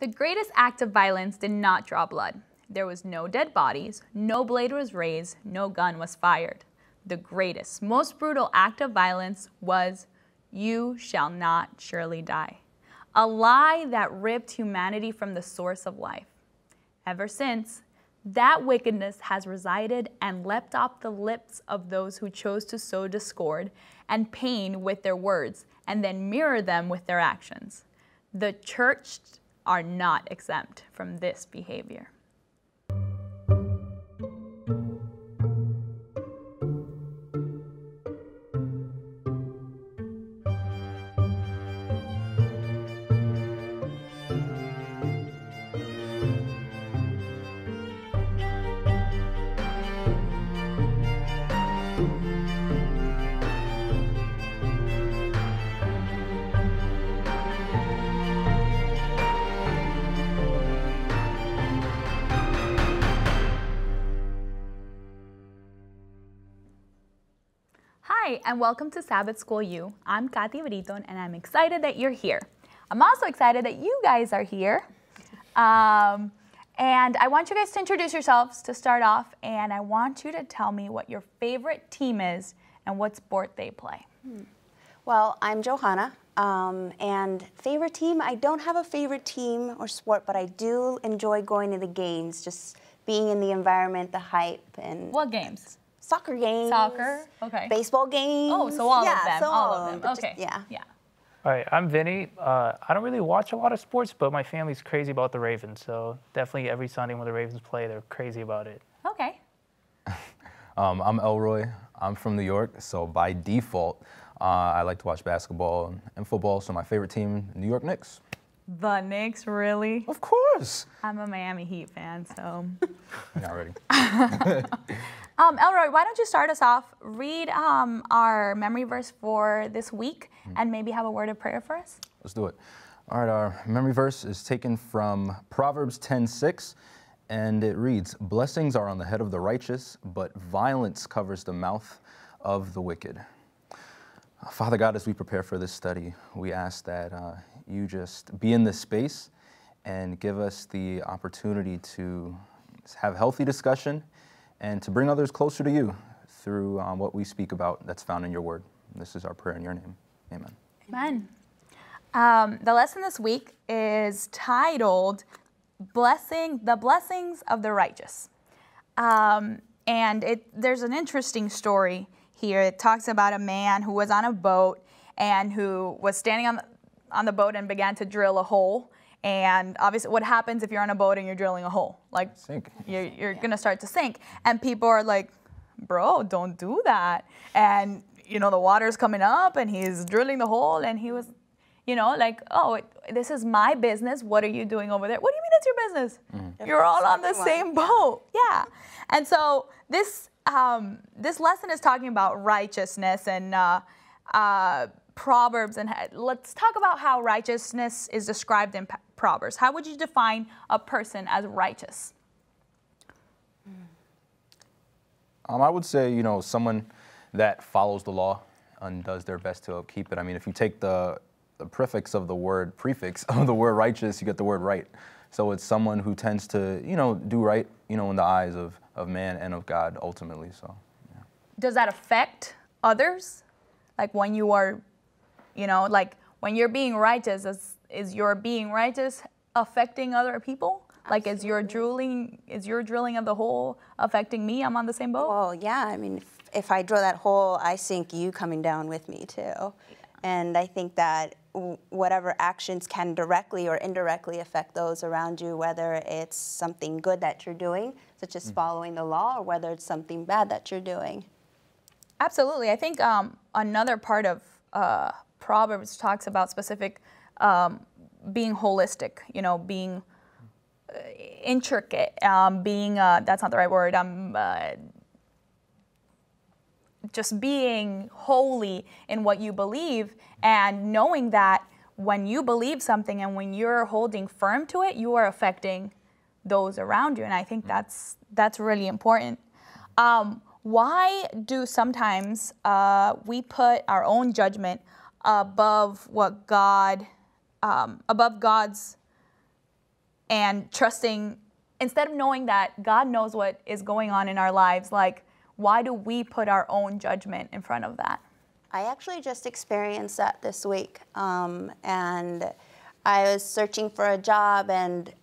The greatest act of violence did not draw blood. There was no dead bodies, no blade was raised, no gun was fired. The greatest, most brutal act of violence was, "You shall not surely die." A lie that ripped humanity from the source of life. Ever since, that wickedness has resided and leapt off the lips of those who chose to sow discord and pain with their words and then mirror them with their actions. The church are not exempt from this behavior. Hi, and welcome to Sabbath School U. I'm Kathy Briton, and I'm excited that you're here. I'm also excited that you guys are here. And I want you guys to introduce yourselves to start off, and I want you to tell me what your favorite team is and what sport they play. Well, I'm Johanna, and favorite team, I don't have a favorite team or sport, but I do enjoy going to the games, just being in the environment, the hype. And What games? Soccer games. Soccer, okay. Baseball games. Oh, so all of them, so all of them, okay. Yeah. All right, I'm Vinny. I don't really watch a lot of sports, but my family's crazy about the Ravens, so definitely every Sunday when the Ravens play, they're crazy about it. Okay. I'm Elroy. I'm from New York, so by default, I like to watch basketball and football, so my favorite team, New York Knicks. The Knicks, really? Of course. I'm a Miami Heat fan, so. Not ready. Elroy, why don't you start us off? Read our memory verse for this week and maybe have a word of prayer for us. Let's do it. All right, our memory verse is taken from Proverbs 10:6, and it reads, "Blessings are on the head of the righteous, but violence covers the mouth of the wicked." Father God, as we prepare for this study, we ask that you just be in this space and give us the opportunity to have healthy discussion and to bring others closer to you through what we speak about that's found in your word. This is our prayer in your name. Amen. Amen. The lesson this week is titled The Blessings of the Righteous. And there's an interesting story here. It talks about a man who was on a boat and who was standing on the boat and began to drill a hole. And obviously what happens if you're on a boat and you're drilling a hole? Like, Sink. You're going to start to sink. And people are like, bro, don't do that. And, you know, the water's coming up and he's drilling the hole. And he was, you know, like, oh, this is my business. What are you doing over there? What do you mean it's your business? Mm-hmm. You're all on the same boat. Yeah. And so this lesson is talking about righteousness and Proverbs, and let's talk about how righteousness is described in Proverbs. How would you define a person as righteous? I would say, you know, someone that follows the law and does their best to upkeep it. I mean, if you take the prefix of the word righteous, you get the word right. So it's someone who tends to, you know, do right, you know, in the eyes of man and of God ultimately. So, yeah. Does that affect others? Like when you are, you know, like when you're being righteous, is your being righteous affecting other people? Like is your drilling of the hole affecting me? I'm on the same boat? Well, yeah, I mean, if I drill that hole, I sink, you coming down with me too. Yeah. And I think that whatever actions can directly or indirectly affect those around you, whether it's something good that you're doing, such as following the law, or whether it's something bad that you're doing. Absolutely. I think another part of Proverbs talks about specific being holistic, you know, being intricate, being, that's not the right word, just being holy in what you believe and knowing that when you believe something and when you're holding firm to it, you are affecting those around you. And I think that's really important. Why do sometimes we put our own judgment above what above God's and trusting, instead of knowing that God knows what is going on in our lives, like, why do we put our own judgment in front of that? I actually just experienced that this week, and I was searching for a job, and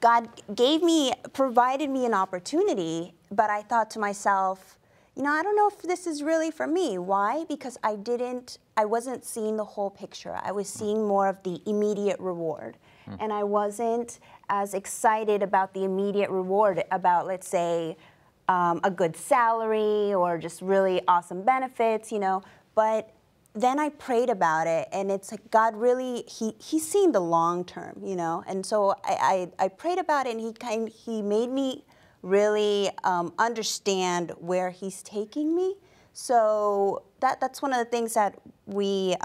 God provided me an opportunity, but I thought to myself, I don't know if this is really for me. Why? Because I wasn't seeing the whole picture. I was seeing more of the immediate reward. And I wasn't as excited about the immediate reward, about, let's say, a good salary or just really awesome benefits, But then I prayed about it, and it's like God really, he's seeing the long term, And so I prayed about it, and he made me really understand where he's taking me. So that's one of the things that we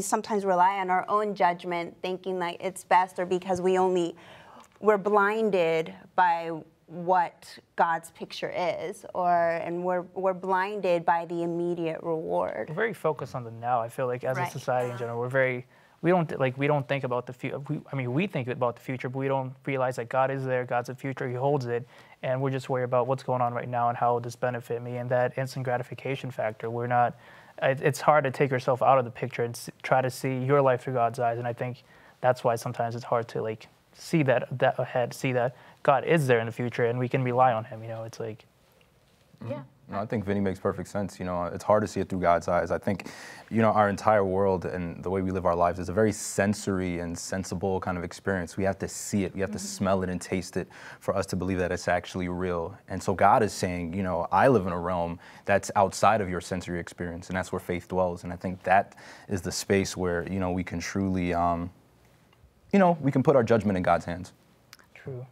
sometimes rely on our own judgment, thinking like it's best, or because we're blinded by what God's picture is, and we're blinded by the immediate reward. We're very focused on the now. I feel like as a society in general, we don't think about the future. We think about the future, but we don't realize that God is there. God's the future. He holds it, and we're just worried about what's going on right now and how will this benefit me. And that instant gratification factor, we're not. It's hard to take yourself out of the picture and try to see your life through God's eyes. And I think that's why sometimes it's hard to see that ahead, see that God is there in the future, and we can rely on Him. It's like. Yeah. No, I think Vinny makes perfect sense. It's hard to see it through God's eyes. I think, our entire world and the way we live our lives is a very sensory and sensible kind of experience. We have to see it, we have to smell it and taste it for us to believe that it's actually real. And so God is saying, I live in a realm that's outside of your sensory experience, and that's where faith dwells. And I think that is the space where, we can truly, we can put our judgment in God's hands. True.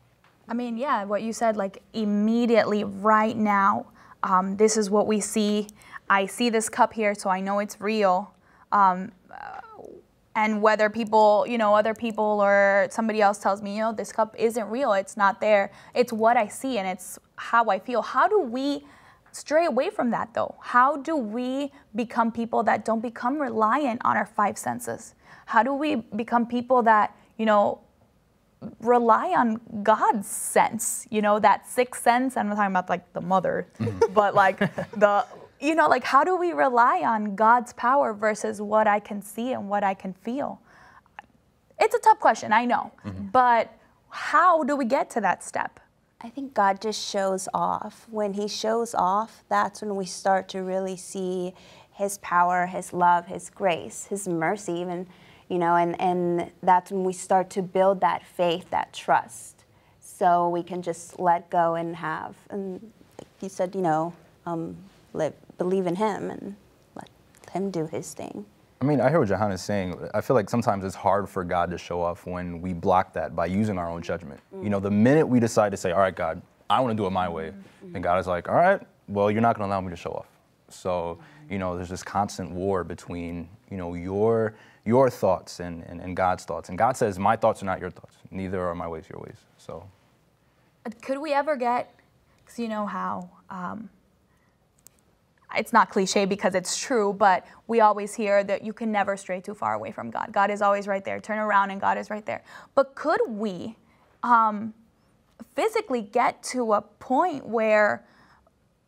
Yeah, what you said, like immediately, right now, this is what we see. I see this cup here, so I know it's real. And whether people, other people or somebody else tells me, this cup isn't real, it's not there. It's what I see, and it's how I feel. How do we stray away from that, though? How do we become people that don't become reliant on our five senses? How do we become people that, rely on God's sense, that sixth sense? I'm not talking about like the mother, but like how do we rely on God's power versus what I can see and what I can feel? It's a tough question, I know, but how do we get to that step? I think God just shows off. When He shows off, that's when we start to really see His power, His love, His grace, His mercy even. And that's when we start to build that faith, that trust, so we can just let go and have, and like you said, believe in Him and let Him do His thing. I hear what Johanna is saying. I feel like sometimes it's hard for God to show off when we block that by using our own judgment. The minute we decide to say, all right, God, I want to do it my way, and God is like, all right, well, you're not going to allow me to show off. So, there's this constant war between, your thoughts and God's thoughts. And God says, my thoughts are not your thoughts. Neither are my ways your ways. So, could we ever get, because you know how, it's not cliche because it's true, but we always hear that you can never stray too far away from God. God is always right there. Turn around and God is right there. But could we physically get to a point where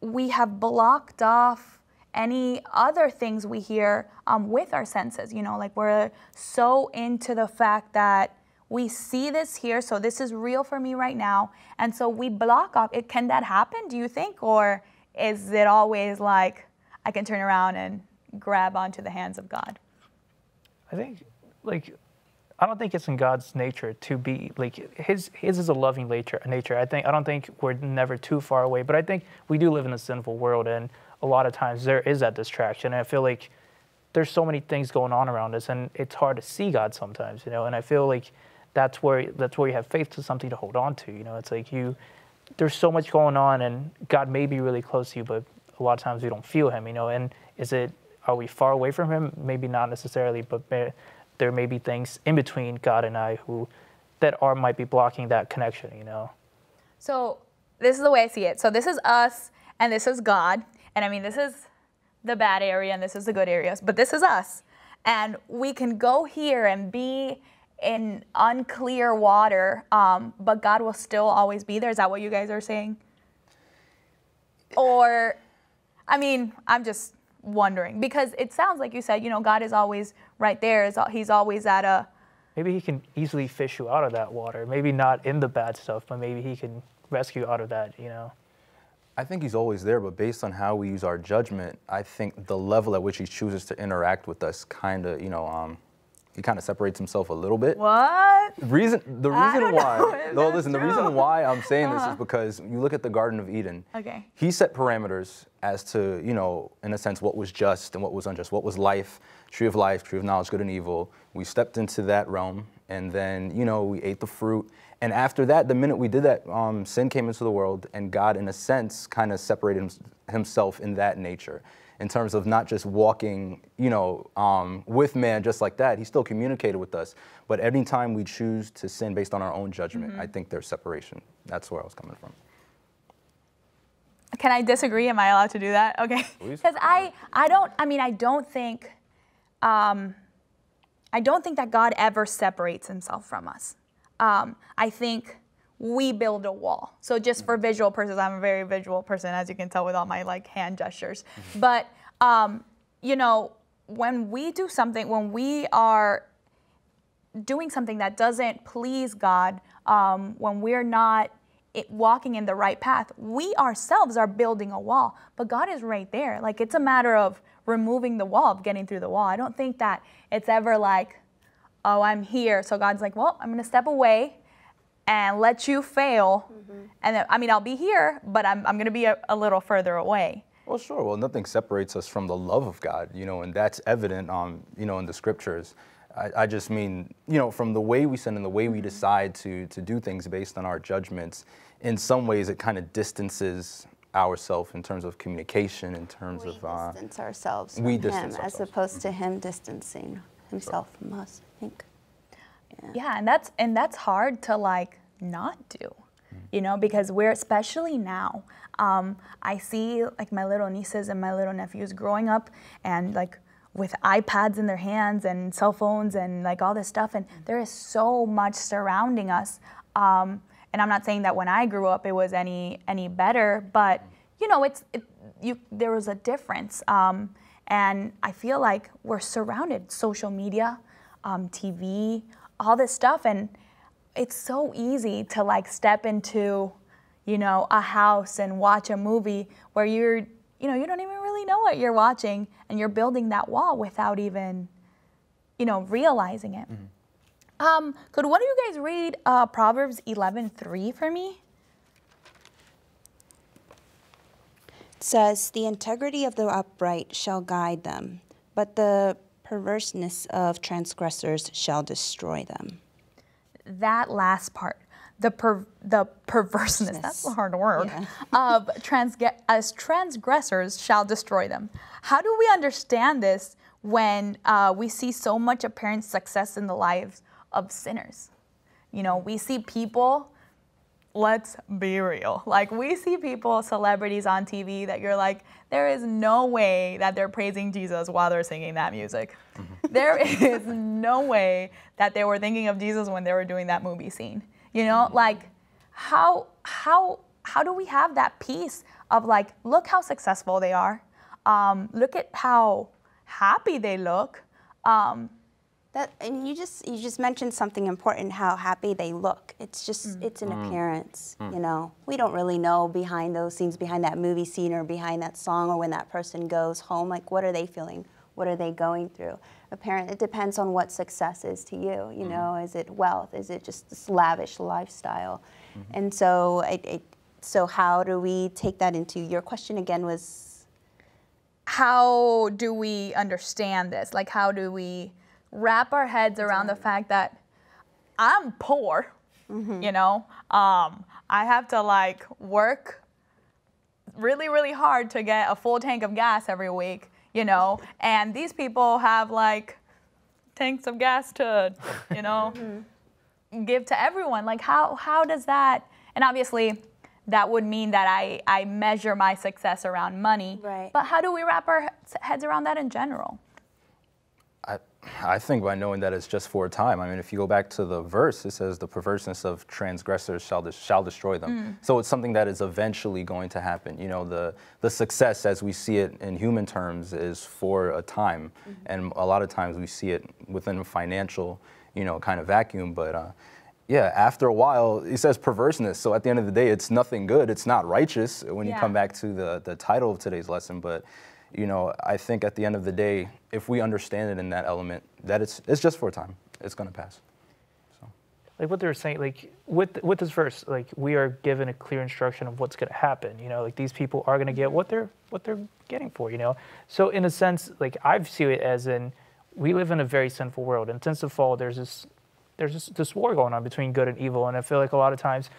we have blocked off any other things we hear with our senses? Like we're so into the fact that we see this here, so this is real for me right now, and so we block off it. Can that happen, do you think? Or is it always like I can turn around and grab onto the hands of God? I think, I don't think it's in God's nature to be, his is a loving nature. I don't think we're never too far away, but I think we do live in a sinful world, and a lot of times there is that distraction, and I feel like there's so many things going on around us, and it's hard to see God sometimes, and I feel like that's where you have faith to something to hold on to, it's like there's so much going on, and God may be really close to you, but a lot of times we don't feel Him, and are we far away from Him? Maybe not necessarily, but there may be things in between God and I might be blocking that connection, So this is the way I see it. So this is us, and this is God. And this is the bad area, and this is the good areas, but this is us. And we can go here and be in unclear water, but God will still always be there. Is that what you guys are saying? Or, I mean, I'm just wondering, because it sounds like you said, you know, God is always right there. He's always at a... Maybe he can easily fish you out of that water. Maybe not in the bad stuff, but maybe he can rescue you out of that, you know? I think he's always there, but based on how we use our judgment, I think the level at which he chooses to interact with us kind of, you know, he kind of separates himself a little bit. What? The reason why, no, listen, the reason why I'm saying this is because you look at the Garden of Eden. Okay. He set parameters as to, you know, in a sense, what was just and what was unjust, what was life, tree of knowledge, good and evil. We stepped into that realm, and then, you know, we ate the fruit. And after that, the minute we did that, sin came into the world, and God, in a sense, kind of separated himself in that nature. In terms of not just walking, you know, with man just like that. He still communicated with us. But any time we choose to sin based on our own judgment, I think there's separation. That's where I was coming from. Can I disagree? Am I allowed to do that? Okay. Because I don't think that God ever separates himself from us. I think we build a wall. So just for visual purposes, I'm a very visual person, as you can tell with all my like hand gestures. But, you know, when we do something, when we are doing something that doesn't please God, when we're not walking in the right path, we ourselves are building a wall. But God is right there. Like, it's a matter of removing the wall, of getting through the wall. I don't think that it's ever like, oh, I'm here. So God's like, well, I'm going to step away and let you fail. And then, I mean, I'll be here, but I'm going to be a little further away. Well, sure. Well, nothing separates us from the love of God, you know, and that's evident, you know, in the scriptures. I just mean, you know, from the way we sin and the way we decide to do things based on our judgments, in some ways it kind of distances ourselves in terms of communication, in terms of... We distance ourselves from him, as opposed to him distancing himself from us, I think. Yeah, and that's hard to like not do, you know, because we're, especially now, I see like my little nieces and my little nephews growing up and like with iPads in their hands and cell phones and like all this stuff, and there is so much surrounding us. And I'm not saying that when I grew up it was any better, but you know, there was a difference. And I feel like we're surrounded, social media, TV, all this stuff, and it's so easy to like step into, you know, a house and watch a movie where you don't even really know what you're watching, and you're building that wall without even, you know, realizing it. Could one of you guys read Proverbs 11:3 for me? It says, the integrity of the upright shall guide them, but the perverseness of transgressors shall destroy them. That last part, the perverseness, that's a hard word, of as transgressors shall destroy them. How do we understand this when we see so much apparent success in the lives of sinners? You know, we see people, let's be real, like we see people, celebrities on TV that you're like, there is no way that they're praising Jesus while they're singing that music. There is no way that they were thinking of Jesus when they were doing that movie scene. You know, like how do we have that peace of like, look how successful they are. Look at how happy they look. And you just mentioned something important, how happy they look. It's just, it's an appearance, you know. We don't really know behind those scenes, behind that movie scene or behind that song, or when that person goes home, like what are they feeling? What are they going through? It depends on what success is to you, you know. Is it wealth? Is it just this lavish lifestyle? And so, so how do we take that into, your question again was? How do we understand this? Like, how do we wrap our heads around the fact that I'm poor, you know? I have to like work really, really hard to get a full tank of gas every week, you know? And these people have like tanks of gas to, you know, give to everyone. Like how does that, and obviously that would mean that I measure my success around money. Right. But how do we wrap our heads around that in general? I think by knowing that it's just for a time. I mean, if you go back to the verse, it says the perverseness of transgressors shall destroy them. So it's something that is eventually going to happen. You know, the success as we see it in human terms is for a time. And a lot of times we see it within a financial, you know, kind of vacuum. But yeah, after a while, it says perverseness. So at the end of the day, it's nothing good. It's not righteous when you come back to the title of today's lesson. But you know, I think at the end of the day, if we understand it in that element, that it's just for a time. It's going to pass. So, like what they were saying, like with this verse, like we are given a clear instruction of what's going to happen. You know, like these people are going to get what they're getting for. You know, so in a sense, like I see it as in we live in a very sinful world, and since the fall, there's this war going on between good and evil, and I feel like a lot of times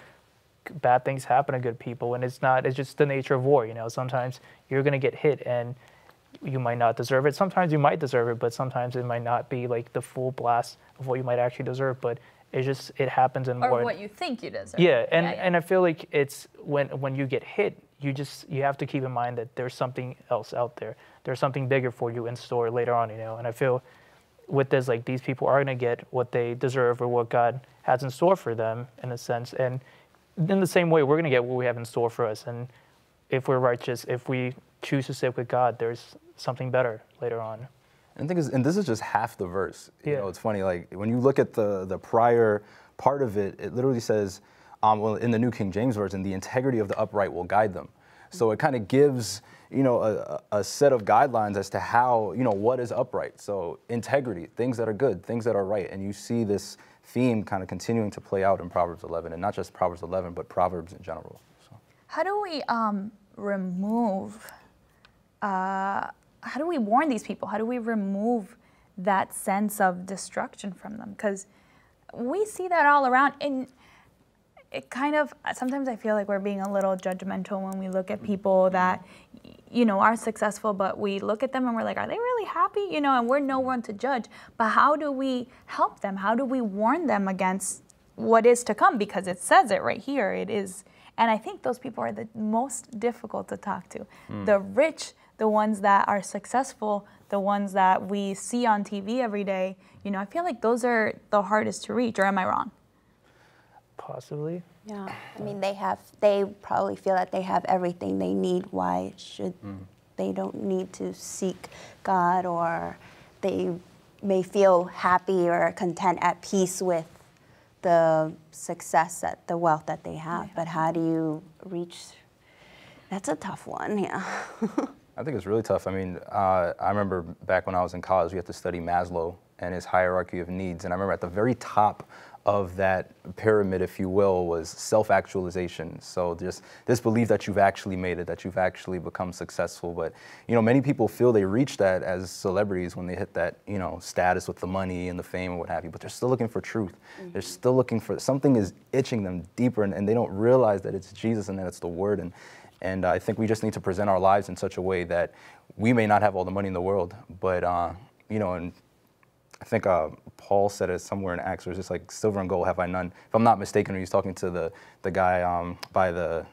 bad things happen to good people, and it's just the nature of war. You know, sometimes you're going to get hit and you might not deserve it. Sometimes you might deserve it, but sometimes it might not be like the full blast of what you might actually deserve, but it happens in more. Or what you think you deserve. Yeah, and I feel like it's when you get hit, you have to keep in mind that there's something else out there. There's something bigger for you in store later on, you know, and I feel with this, like these people are going to get what they deserve or what God has in store for them in a sense, and in the same way, we're going to get what we have in store for us. And if we're righteous, if we choose to sit with God, there's something better later on. And the thing is, and this is just half the verse. You Yeah. know, it's funny, like when you look at the prior part of it, it literally says, well, in the New King James Version, the integrity of the upright will guide them. So it kind of gives, you know, a set of guidelines as to how, you know, what is upright. So integrity, things that are good, things that are right. And you see this theme kind of continuing to play out in Proverbs 11, and not just Proverbs 11, but Proverbs in general. So. How do we how do we warn these people? How do we remove that sense of destruction from them? Because we see that all around, and it kind of, sometimes I feel like we're being a little judgmental when we look at people that, you know, are successful, but we look at them and we're like, are they really happy? You know, and we're no one to judge. But how do we help them? How do we warn them against what is to come? Because it says it right here. It is. And I think those people are the most difficult to talk to. The rich, the ones that are successful, the ones that we see on TV every day, you know, I feel like those are the hardest to reach, or am I wrong? Possibly. Yeah, I mean, they probably feel that they have everything they need. Why should they don't need to seek God, or they may feel happy or content, at peace with the success, the wealth that they have. But how do you reach? That's a tough one. Yeah. I think it's really tough. I mean, I remember back when I was in college, we had to study Maslow and his hierarchy of needs. And I remember at the very top of that pyramid, if you will, was self-actualization. So just this belief that you've actually made it, that you've actually become successful. But, you know, many people feel they reach that as celebrities when they hit that, you know, status with the money and the fame and what have you, but they're still looking for truth. They're still looking for, something is itching them deeper, and they don't realize that it's Jesus and that it's the Word. And I think we just need to present our lives in such a way that we may not have all the money in the world, but, you know, and I think Paul said it somewhere in Acts, where it's just like, silver and gold have I none. If I'm not mistaken, when he was talking to the guy by the,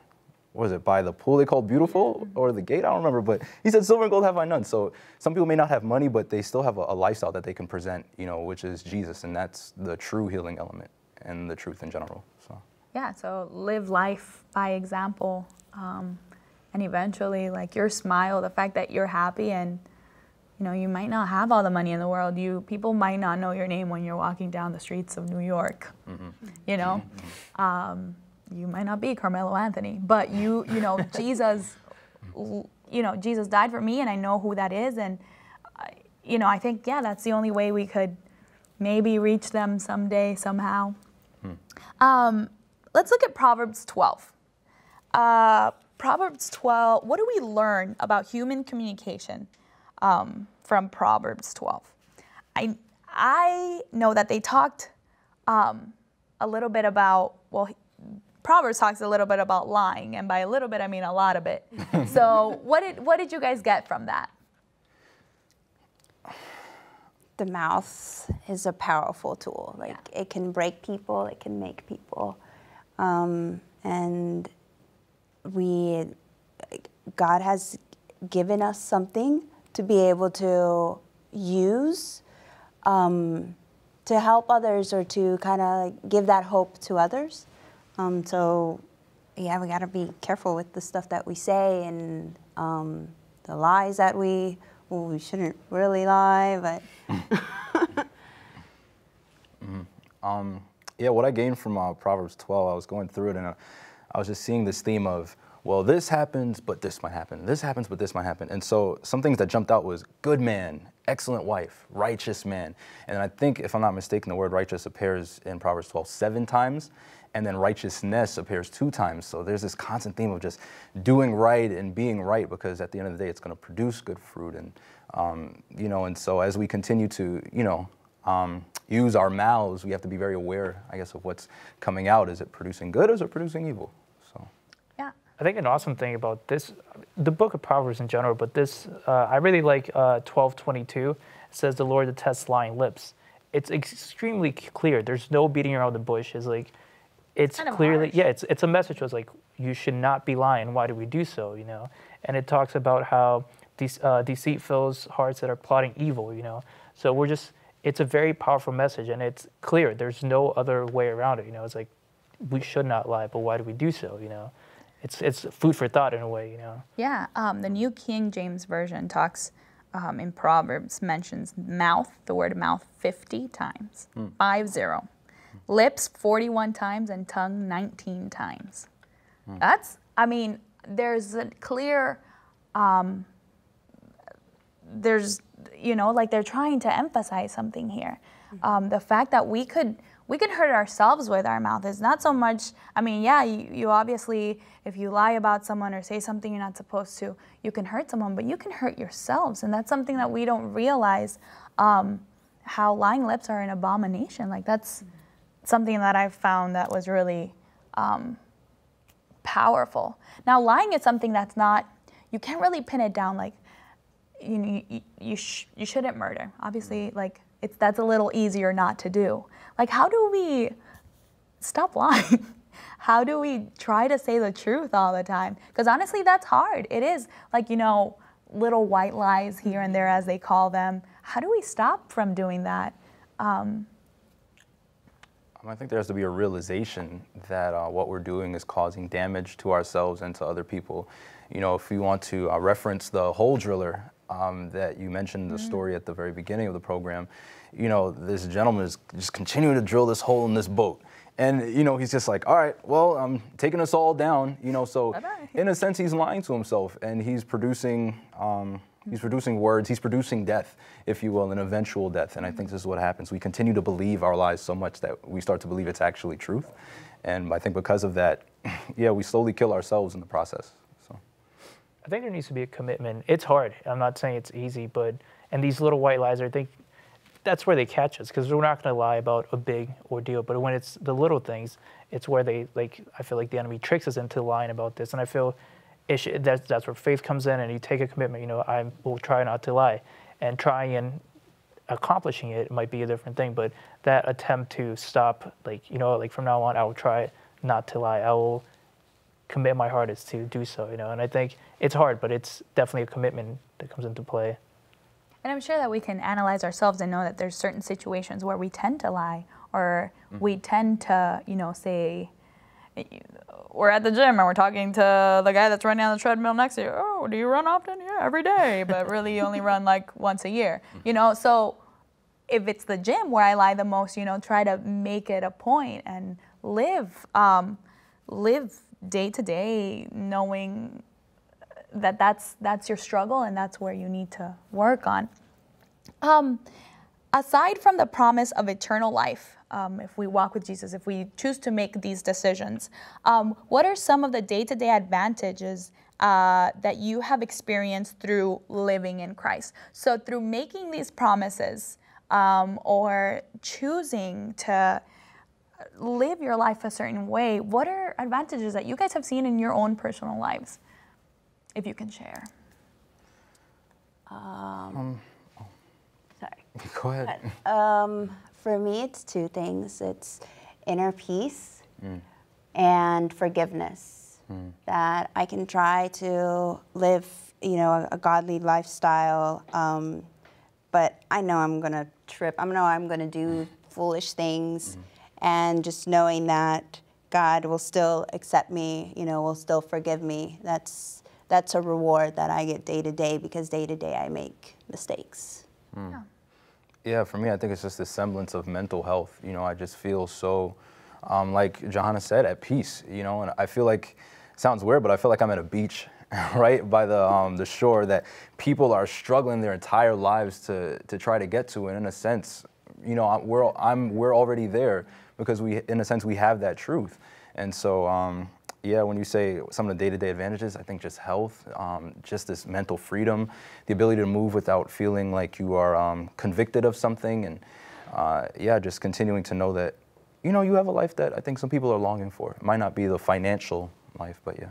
what was it, by the pool they called Beautiful, or the gate, I don't remember, but he said, silver and gold have I none. So some people may not have money, but they still have a lifestyle that they can present, you know, which is Jesus, and that's the true healing element and the truth in general. So. Yeah, so live life by example, and eventually, like, your smile, the fact that you're happy, and you know, you might not have all the money in the world. People might not know your name when you're walking down the streets of New York. You know, you might not be Carmelo Anthony, but you know, Jesus, you know, Jesus died for me, and I know who that is, and you know, I think, yeah, that's the only way we could maybe reach them someday, somehow. Let's look at Proverbs 12. Proverbs 12, what do we learn about human communication from Proverbs 12? I know that they talked a little bit about, well, Proverbs talks a little bit about lying, and by a little bit, I mean a lot of it. So what did you guys get from that? The mouth is a powerful tool. Like, it can break people, it can make people. And God has given us something to be able to use to help others or to kind of give that hope to others. So, yeah, we got to be careful with the stuff that we say and the lies that we shouldn't really lie, but. Yeah, what I gained from Proverbs 12, I was going through it and I was just seeing this theme of, well, this happens, but this might happen. This happens, but this might happen. And so some things that jumped out was good man, excellent wife, righteous man. And I think, if I'm not mistaken, the word righteous appears in Proverbs 12 7 times, and then righteousness appears 2 times. So there's this constant theme of just doing right and being right, because at the end of the day, it's going to produce good fruit. And, you know, and so as we continue to, you know, use our mouths, we have to be very aware, I guess, of what's coming out. Is it producing good or is it producing evil? So, yeah. I think an awesome thing about this, the book of Proverbs in general, but this, I really like 12:22. It says the Lord detests lying lips. It's extremely clear. There's no beating around the bush. It's like, it's kind of clearly, harsh. yeah, it's a message was like, you should not be lying. Why do we do so, you know? And it talks about how these deceit fills hearts that are plotting evil, you know? So we're just, it's a very powerful message, and it's clear. There's no other way around it, you know? It's like, we should not lie, but why do we do so, you know? It's food for thought in a way, you know? Yeah, the New King James Version talks in Proverbs, mentions mouth, the word mouth, 50 times, 50. Lips 41 times, and tongue 19 times. That's, I mean, there's a clear, there's, you know, like they're trying to emphasize something here. The fact that we could hurt ourselves with our mouth is not so much, I mean, yeah, you obviously, if you lie about someone or say something you're not supposed to, you can hurt someone, but you can hurt yourselves. And that's something that we don't realize, how lying lips are an abomination. Like, that's something that I've found that was really powerful. Now, lying is something that's not, you can't really pin it down like, you shouldn't murder. Obviously, like, that's a little easier not to do. Like, how do we stop lying? How do we try to say the truth all the time? Because honestly, that's hard. It is, like, you know, little white lies here and there, as they call them. How do we stop from doing that? I think there has to be a realization that what we're doing is causing damage to ourselves and to other people. You know, if we want to reference the hole driller that you mentioned, the story at the very beginning of the program, you know, this gentleman is just continuing to drill this hole in this boat. And, you know, he's just like, all right, well, I'm taking us all down, you know, so Bye-bye. in a sense, he's lying to himself, and he's producing words, he's producing death, if you will, an eventual death. And I think this is what happens. We continue to believe our lies so much that we start to believe it's actually truth. And I think because of that, yeah, we slowly kill ourselves in the process. So I think there needs to be a commitment. It's hard. I'm not saying it's easy, but, and these little white lies, I think that's where they catch us, because we're not going to lie about a big ordeal. But when it's the little things, it's where they, like, I feel like the enemy tricks us into lying about this. And I feel that's where faith comes in, and you take a commitment. You know, I will try not to lie, and trying and accomplishing it might be a different thing. But that attempt to stop, like, you know, like from now on, I will try not to lie. I will commit my hardest to do so. You know, and I think it's hard, but it's definitely a commitment that comes into play. And I'm sure that we can analyze ourselves and know that there's certain situations where we tend to lie, or we tend to, you know, say, we're at the gym and we're talking to the guy that's running on the treadmill next to you. Oh, do you run often? Yeah, every day. But really, you only run like once a year. You know, so if it's the gym where I lie the most, you know, try to make it a point and live day to day, knowing that that's your struggle and that's where you need to work on. Aside from the promise of eternal life, if we walk with Jesus, if we choose to make these decisions, what are some of the day-to-day advantages that you have experienced through living in Christ? So through making these promises or choosing to live your life a certain way, what are advantages that you guys have seen in your own personal lives, if you can share? Sorry. go ahead. For me, it's 2 things. It's inner peace and forgiveness. That I can try to live, you know, a godly lifestyle but I know I'm going to trip. I know I'm going to do foolish things. And just knowing that God will still accept me, will still forgive me. That's a reward that I get day to day, because day to day I make mistakes. Yeah, for me, I think it's just a semblance of mental health. I just feel so, like Johanna said, at peace, and I feel like, it sounds weird, but I feel like I'm at a beach, right, by the shore that people are struggling their entire lives to try to get to. And in a sense, we're already there, because in a sense, we have that truth. And so, yeah, when you say some of the day-to-day advantages, I think just health, just this mental freedom, the ability to move without feeling like you are convicted of something, and yeah, just continuing to know that, you have a life that I think some people are longing for. It might not be the financial life, but yeah.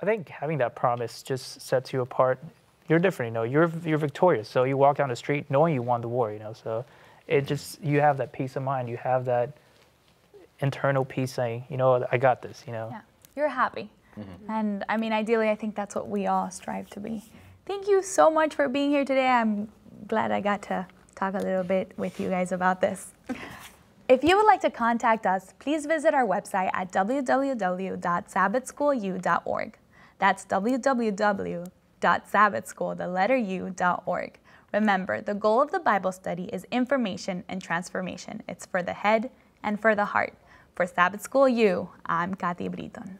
I think having that promise just sets you apart. You're different, you're victorious. So you walk down the street knowing you won the war, so it just, you have that peace of mind. You have that internal peace saying, I got this, Yeah, you're happy. And I mean, ideally, I think that's what we all strive to be. Thank you so much for being here today. I'm glad I got to talk a little bit with you guys about this. If you would like to contact us, please visit our website at www.sabbathschoolu.org. That's www.sabbathschool.org. Remember, the goal of the Bible study is information and transformation. It's for the head and for the heart. For Sabbath School U, I'm Kathy Britton.